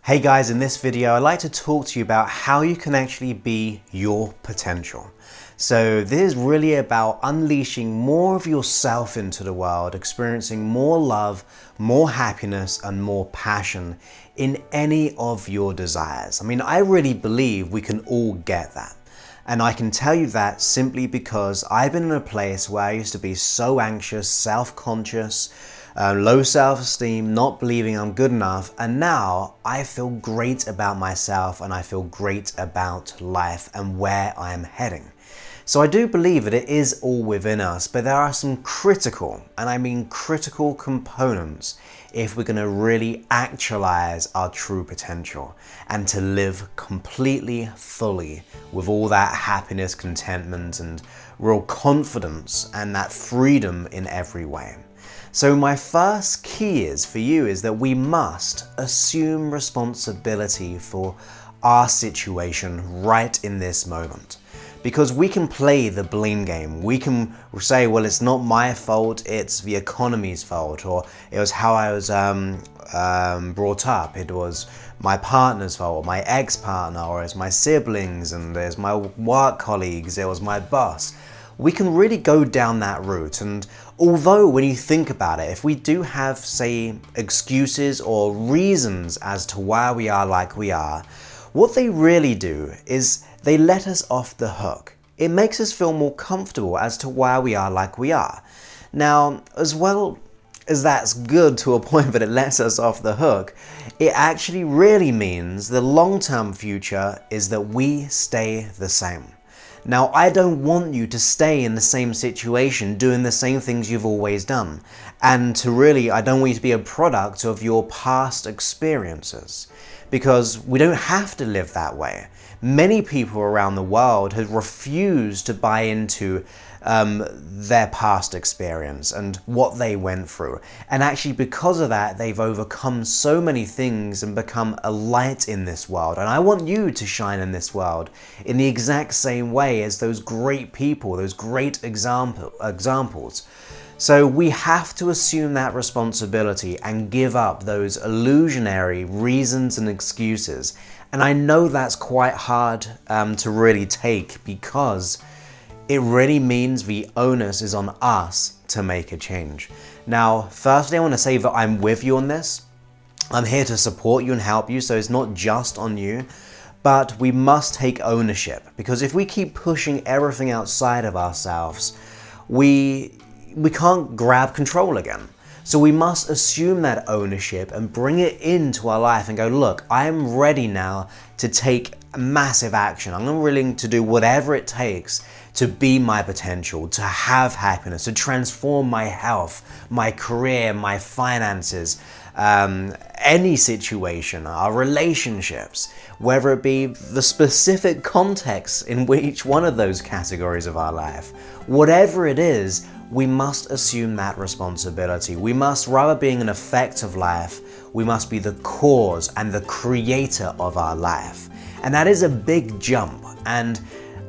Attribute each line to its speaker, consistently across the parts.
Speaker 1: Hey guys, in this video I'd like to talk to you about how you can actually be your potential. So this is really about unleashing more of yourself into the world, experiencing more love, more happiness and more passion in any of your desires. I mean, I really believe we can all get that. And I can tell you that simply because I've been in a place where I used to be so anxious, self-conscious, low self-esteem, not believing I'm good enough, and now I feel great about myself and I feel great about life and where I'm heading. So I do believe that it is all within us, but there are some critical, and I mean critical components if we're going to really actualize our true potential and to live completely fully with all that happiness, contentment and real confidence and that freedom in every way. So my first key for you is that we must assume responsibility for our situation right in this moment. Because we can play the blame game. We can say, well, it's not my fault, it's the economy's fault, or it was how I was brought up, it was my partner's fault, my ex-partner, or it's my siblings, and there's my work colleagues, it was my boss. We can really go down that route, and although when you think about it, if we do have, say, excuses or reasons as to why we are like we are, what they really do is they let us off the hook. It makes us feel more comfortable as to why we are like we are. Now, as well as that's good to a point that it lets us off the hook, it actually really means the long-term future is that we stay the same. Now, I don't want you to stay in the same situation doing the same things you've always done. And I don't want you to be a product of your past experiences. Because we don't have to live that way. Many people around the world have refused to buy into their past experience and what they went through. And actually because of that, they've overcome so many things and become a light in this world. And I want you to shine in this world in the exact same way as those great people, those great examples. So we have to assume that responsibility and give up those illusionary reasons and excuses. And I know that's quite hard to really take because it really means the onus is on us to make a change. Now, firstly, I want to say that I'm with you on this. I'm here to support you and help you, so it's not just on you. But we must take ownership, because if we keep pushing everything outside of ourselves, we can't grab control again. So we must assume that ownership and bring it into our life and go, look, I'm ready now to take massive action. I'm willing to do whatever it takes to be my potential, to have happiness, to transform my health, my career, my finances, any situation, our relationships, whether it be the specific context in each one of those categories of our life. Whatever it is, we must assume that responsibility. We must, rather being an effect of life, we must be the cause and the creator of our life. And that is a big jump. And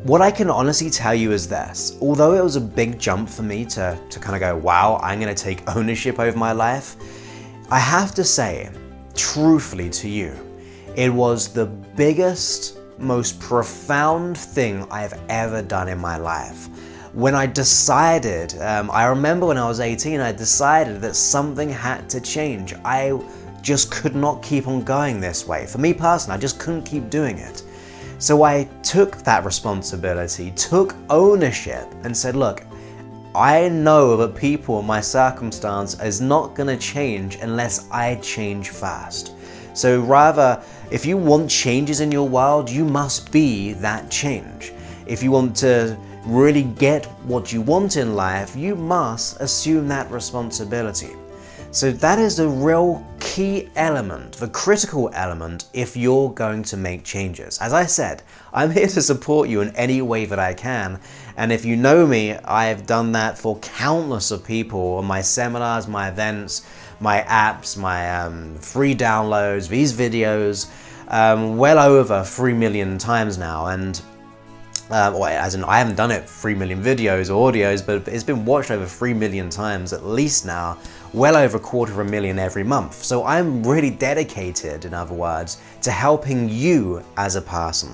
Speaker 1: what I can honestly tell you is this: although it was a big jump for me to kind of go, wow, I'm going to take ownership over my life, I have to say, truthfully to you, it was the biggest, most profound thing I've ever done in my life. When I decided, I remember when I was 18, I decided that something had to change. I just could not keep on going this way. For me personally, I just couldn't keep doing it. So I took that responsibility, took ownership and said, look, I know that people in my circumstance is not going to change unless I change first. So rather, if you want changes in your world, you must be that change. If you want to really get what you want in life, you must assume that responsibility. So that is the real key element, the critical element if you're going to make changes. As I said, I'm here to support you in any way that I can. And if you know me, I've done that for countless of people on my seminars, my events, my apps, my free downloads, these videos, well over 3 million times now. And or as in I haven't done it 3 million videos or audios, but it's been watched over 3 million times at least now, well over 250,000 every month. So I'm really dedicated, in other words, to helping you as a person.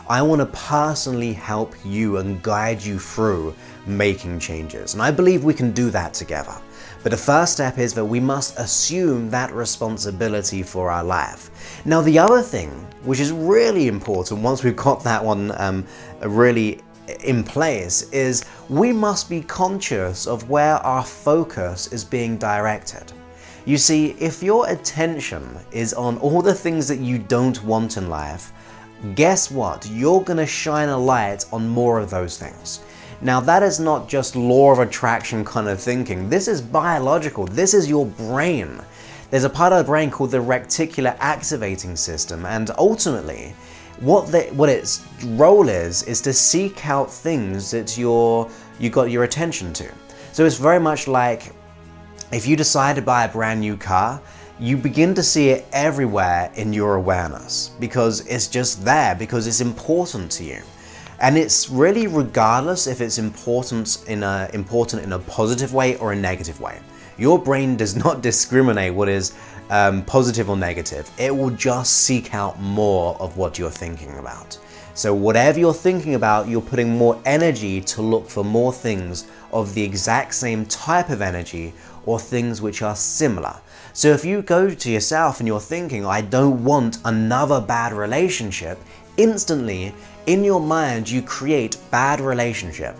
Speaker 1: I want to personally help you and guide you through making changes. And I believe we can do that together. But the first step is that we must assume that responsibility for our life. Now, the other thing, which is really important once we've got that one really in place, is we must be conscious of where our focus is being directed. You see, if your attention is on all the things that you don't want in life, guess what? You're going to shine a light on more of those things. Now, that is not just law of attraction kind of thinking. This is biological. This is your brain. There's a part of the brain called the reticular activating system, and ultimately, what its role is to seek out things that you got your attention to. So it's very much like if you decide to buy a brand new car, you begin to see it everywhere in your awareness because it's just there, because it's important to you. And it's really regardless if it's important in a positive way or a negative way. Your brain does not discriminate what is positive or negative. It will just seek out more of what you're thinking about. So whatever you're thinking about, you're putting more energy to look for more things of the exact same type of energy or things which are similar. So if you go to yourself and you're thinking, I don't want another bad relationship, instantly in your mind you create bad relationship,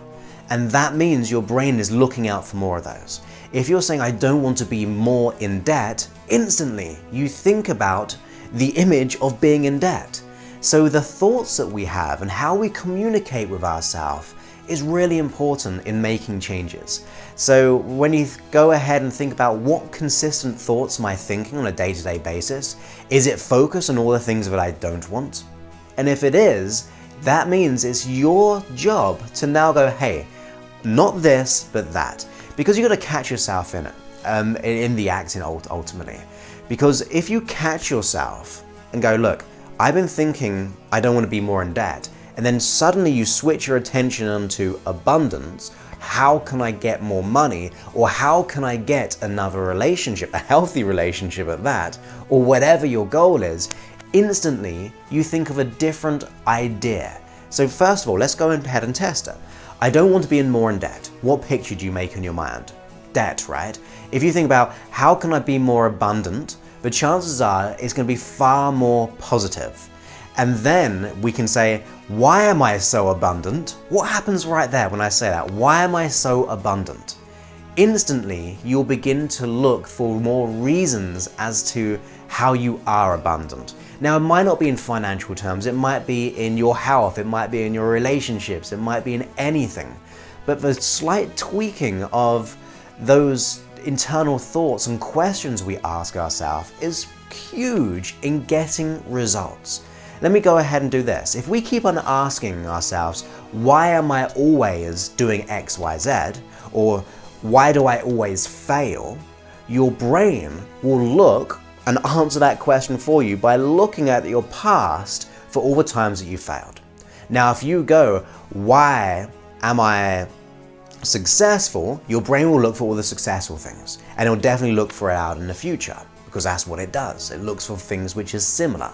Speaker 1: and that means your brain is looking out for more of those. If you're saying I don't want to be more in debt, instantly you think about the image of being in debt. So the thoughts that we have and how we communicate with ourselves is really important in making changes. So when you go ahead and think about what consistent thoughts am I thinking on a day-to-day basis, is it focused on all the things that I don't want? And if it is, that means it's your job to now go, hey, not this, but that. Because you've got to catch yourself in it, in the acting ultimately. Because if you catch yourself and go, look, I've been thinking I don't want to be more in debt, and then suddenly you switch your attention onto abundance, how can I get more money, or how can I get another relationship, a healthy relationship at that, or whatever your goal is, instantly you think of a different idea. So first of all, let's go ahead and test it. I don't want to be more in debt. What picture do you make in your mind? Debt, right? If you think about how can I be more abundant, the chances are it's going to be far more positive. And then we can say, why am I so abundant? What happens right there when I say that? Why am I so abundant? Instantly, you'll begin to look for more reasons as to how you are abundant. Now, it might not be in financial terms, it might be in your health, it might be in your relationships, it might be in anything. But the slight tweaking of those internal thoughts and questions we ask ourselves is huge in getting results. Let me go ahead and do this. If we keep on asking ourselves, why am I always doing X, Y, Z? Or why do I always fail? Your brain will look and answer that question for you by looking at your past for all the times that you failed. Now, if you go, why am I successful? Your brain will look for all the successful things, and it'll definitely look for it out in the future, because that's what it does. It looks for things which is similar.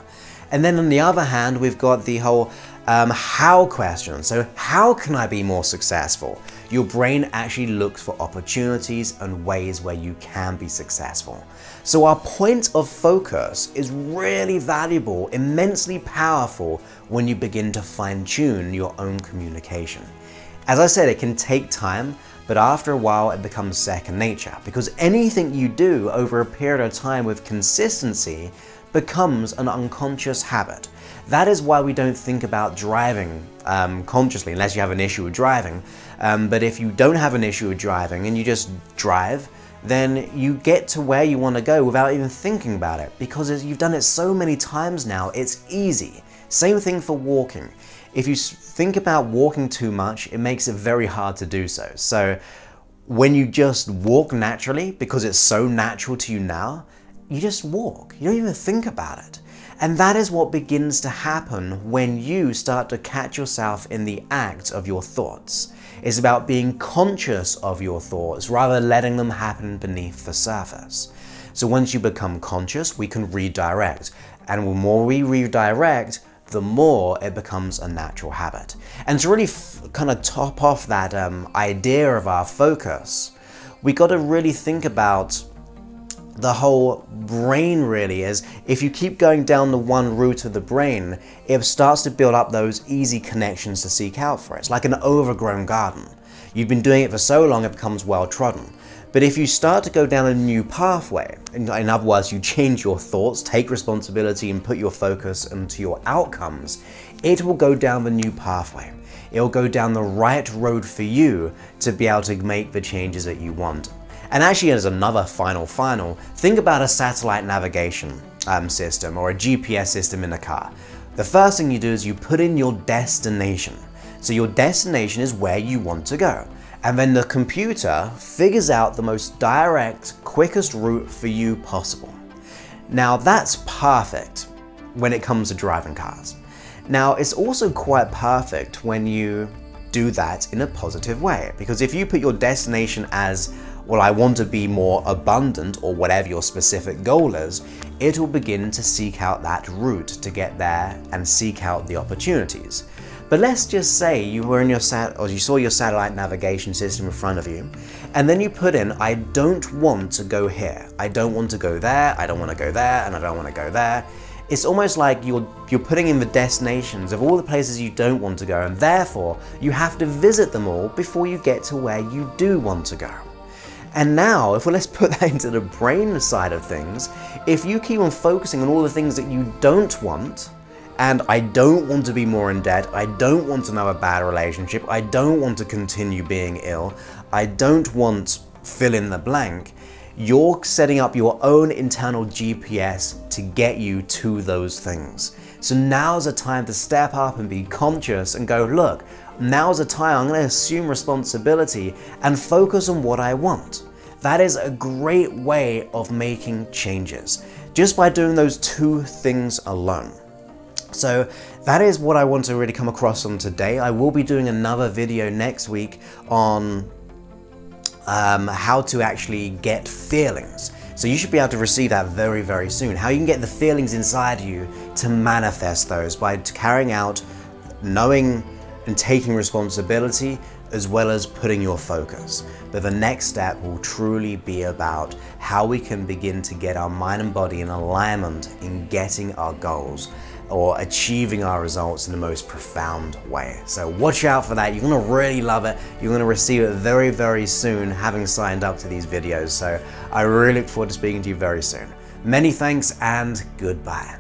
Speaker 1: And then on the other hand, we've got the whole how question. So how can I be more successful? Your brain actually looks for opportunities and ways where you can be successful. So our point of focus is really valuable, immensely powerful when you begin to fine-tune your own communication. As I said, it can take time, but after a while it becomes second nature, because anything you do over a period of time with consistency becomes an unconscious habit. That is why we don't think about driving consciously, unless you have an issue with driving. But if you don't have an issue with driving and you just drive, then you get to where you want to go without even thinking about it, because you've done it so many times now, it's easy. Same thing for walking. If you think about walking too much, it makes it very hard to do so. So when you just walk naturally, because it's so natural to you now, you just walk. You don't even think about it. And that is what begins to happen when you start to catch yourself in the act of your thoughts. It's about being conscious of your thoughts rather than letting them happen beneath the surface. So once you become conscious, we can redirect. And the more we redirect, the more it becomes a natural habit. And to really kind of top off that idea of our focus, we got to really think about the whole brain really is, if you keep going down the one route of the brain, it starts to build up those easy connections to seek out for it. It's like an overgrown garden. You've been doing it for so long, it becomes well trodden. But if you start to go down a new pathway, in other words, you change your thoughts, take responsibility and put your focus into your outcomes, it will go down the new pathway. It will go down the right road for you to be able to make the changes that you want. And actually, as another final, think about a satellite navigation system or a GPS system in a car. The first thing you do is you put in your destination. So your destination is where you want to go. And then the computer figures out the most direct, quickest route for you possible. Now that's perfect when it comes to driving cars. Now it's also quite perfect when you do that in a positive way, because if you put your destination as, well, I want to be more abundant, or whatever your specific goal is, it will begin to seek out that route to get there and seek out the opportunities. But let's just say you were in your you saw your satellite navigation system in front of you, and then you put in, I don't want to go here, I don't want to go there, I don't want to go there, and I don't want to go there. It's almost like you're putting in the destinations of all the places you don't want to go, and therefore you have to visit them all before you get to where you do want to go. And now, let's put that into the brain side of things, if you keep on focusing on all the things that you don't want, and I don't want to be more in debt, I don't want another bad relationship, I don't want to continue being ill, I don't want fill in the blank, you're setting up your own internal GPS to get you to those things. So now's the time to step up and be conscious and go, look, now's the time I'm going to assume responsibility and focus on what I want. That is a great way of making changes, just by doing those two things alone. So that is what I want to really come across on today. I will be doing another video next week on how to actually get feelings. So you should be able to receive that very, very soon. How you can get the feelings inside you to manifest those by carrying out, knowing and taking responsibility, as well as putting your focus. But the next step will truly be about how we can begin to get our mind and body in alignment in getting our goals or achieving our results in the most profound way. So watch out for that. You're gonna really love it. You're gonna receive it very, very soon, having signed up to these videos. So I really look forward to speaking to you very soon. Many thanks and goodbye.